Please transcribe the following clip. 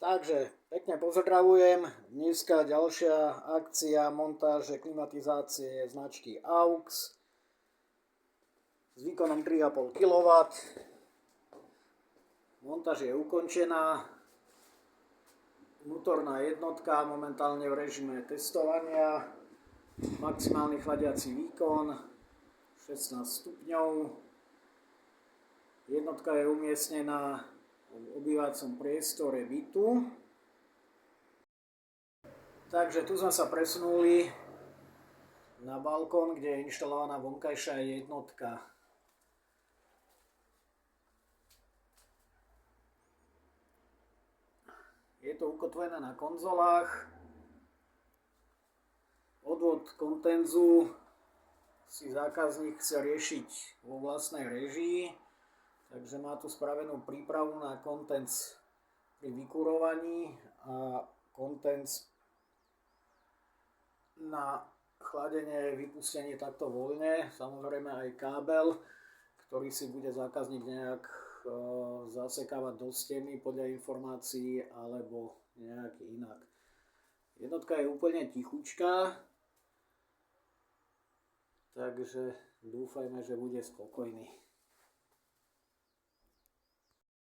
Takže pekne pozdravujem. Dneska ďalšia akcia montáže klimatizácie značky AUX s výkonom 3,5 kW. Montáž je ukončená. Vnútorná jednotka momentálne v režime testovania. Maximálny chladiaci výkon 16 stupňov. Jednotka je umiestnená v obývacom priestore bytu. Takže tu sme sa presunuli na balkón, kde je inštalovaná vonkajšia jednotka. Je to ukotvené na konzolách. Odvod kontenzu si zákazník chce riešiť vo vlastnej režii. Takže má tu spravenú prípravu na kontens pri vykurovaní a kontens na chladenie, vypustenie takto voľne. Samozrejme aj kábel, ktorý si bude zákazník nejak zasekávať do steny podľa informácií alebo nejak inak. Jednotka je úplne tichučká, takže dúfajme, že bude spokojný.